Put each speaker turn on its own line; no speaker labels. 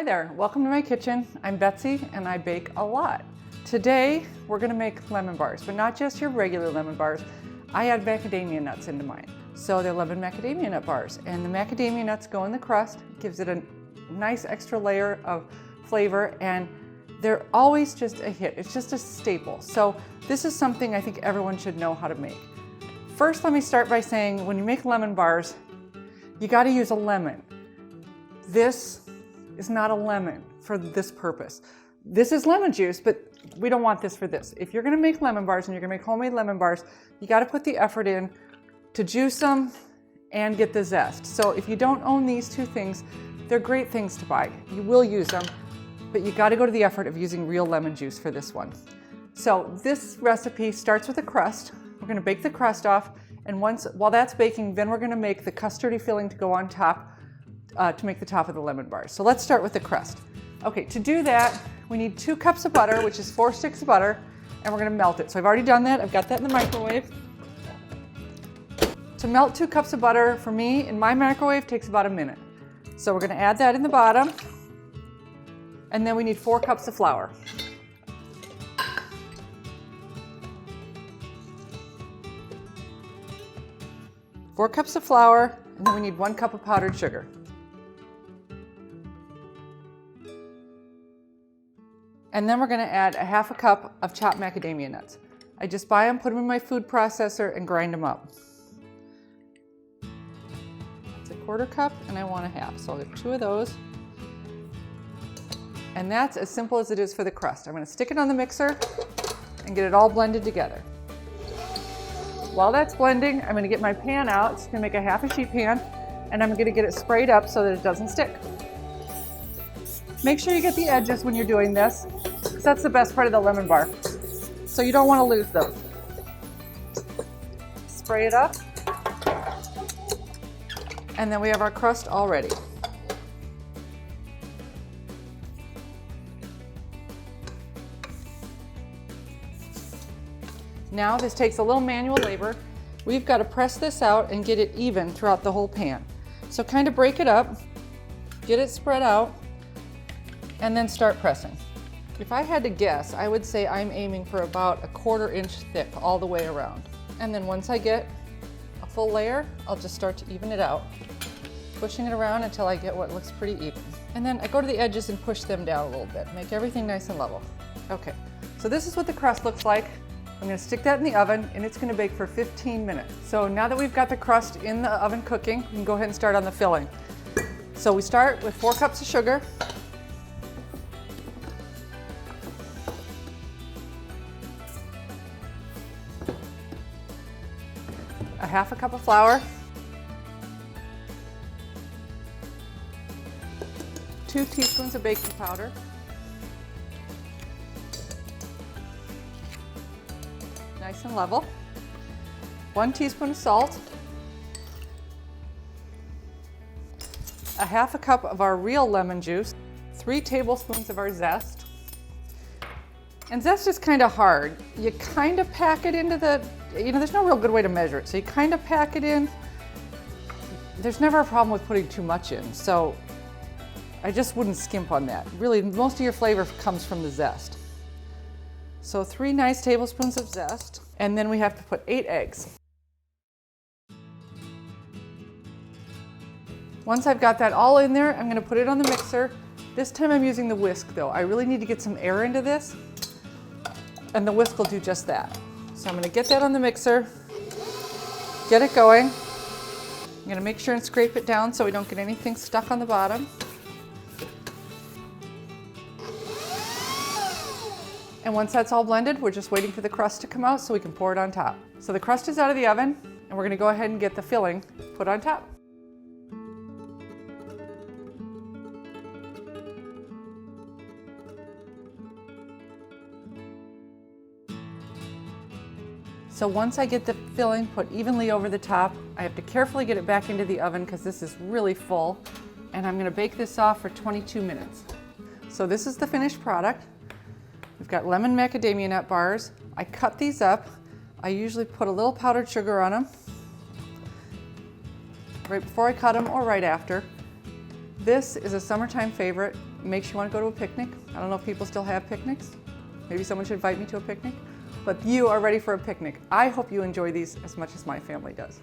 there, welcome to my kitchen. I'm Betsy and I bake a lot. Today we're going to make lemon bars, but not just your regular lemon bars. I add macadamia nuts into mine. So they're lemon macadamia nut bars, and the macadamia nuts go in the crust, gives it a nice extra layer of flavor, and they're always just a hit. It's just a staple. So this is something I think everyone should know how to make. First, let me start by saying when you make lemon bars, you got to use a lemon. This is not a lemon for this purpose. This is lemon juice, but we don't want this for this. If you're going to make lemon bars and you're going to make homemade lemon bars, you got to put the effort in to juice them and get the zest. So if you don't own these two things, they're great things to buy. You will use them, but you got to go to the effort of using real lemon juice for this one. So this recipe starts with a crust. We're going to bake the crust off, and while that's baking, then we're going to make the custardy filling to go on top to make the top of the lemon bars. So let's start with the crust. Okay, to do that, we need 2 cups of butter, which is 4 sticks of butter, and we're going to melt it. So I've already done that. I've got that in the microwave. To melt 2 cups of butter, for me, in my microwave, takes about a minute. So we're going to add that in the bottom, and then we need 4 cups of flour. Four cups of flour, and then we need 1 cup of powdered sugar. And then we're going to add a 1/2 cup of chopped macadamia nuts. I just buy them, put them in my food processor, and grind them up. It's a 1/4 cup, and I want a 1/2, so I'll get 2 of those. And that's as simple as it is for the crust. I'm going to stick it on the mixer and get it all blended together. While that's blending, I'm going to get my pan out. It's going to make a 1/2 sheet pan, and I'm going to get it sprayed up so that it doesn't stick. Make sure you get the edges when you're doing this, because that's the best part of the lemon bar. So you don't want to lose those. Spray it up, and then we have our crust all ready. Now this takes a little manual labor. We've got to press this out and get it even throughout the whole pan. So kind of break it up, get it spread out, and then start pressing. If I had to guess, I would say I'm aiming for about a 1/4 inch thick all the way around. And then once I get a full layer, I'll just start to even it out, pushing it around until I get what looks pretty even. And then I go to the edges and push them down a little bit, make everything nice and level. Okay, so this is what the crust looks like. I'm going to stick that in the oven, and it's going to bake for 15 minutes. So now that we've got the crust in the oven cooking, we can go ahead and start on the filling. So we start with 4 cups of sugar. A 1/2 cup of flour, 2 teaspoons of baking powder, nice and level, 1 teaspoon of salt, a 1/2 cup of our real lemon juice, 3 tablespoons of our zest. And zest is kind of hard. You kind of pack it into the, there's no real good way to measure it. So you kind of pack it in. There's never a problem with putting too much in. So I just wouldn't skimp on that. Really, most of your flavor comes from the zest. So 3 nice tablespoons of zest. And then we have to put 8 eggs. Once I've got that all in there, I'm going to put it on the mixer. This time I'm using the whisk though. I really need to get some air into this, and the whisk will do just that. So I'm going to get that on the mixer, get it going. I'm going to make sure and scrape it down so we don't get anything stuck on the bottom. And once that's all blended, we're just waiting for the crust to come out so we can pour it on top. So the crust is out of the oven, and we're going to go ahead and get the filling put on top. So once I get the filling put evenly over the top, I have to carefully get it back into the oven because this is really full, and I'm going to bake this off for 22 minutes. So this is the finished product. We've got lemon macadamia nut bars. I cut these up. I usually put a little powdered sugar on them right before I cut them or right after. This is a summertime favorite. makes you want to go to a picnic. I don't know if people still have picnics. Maybe someone should invite me to a picnic. But you are ready for a picnic. I hope you enjoy these as much as my family does.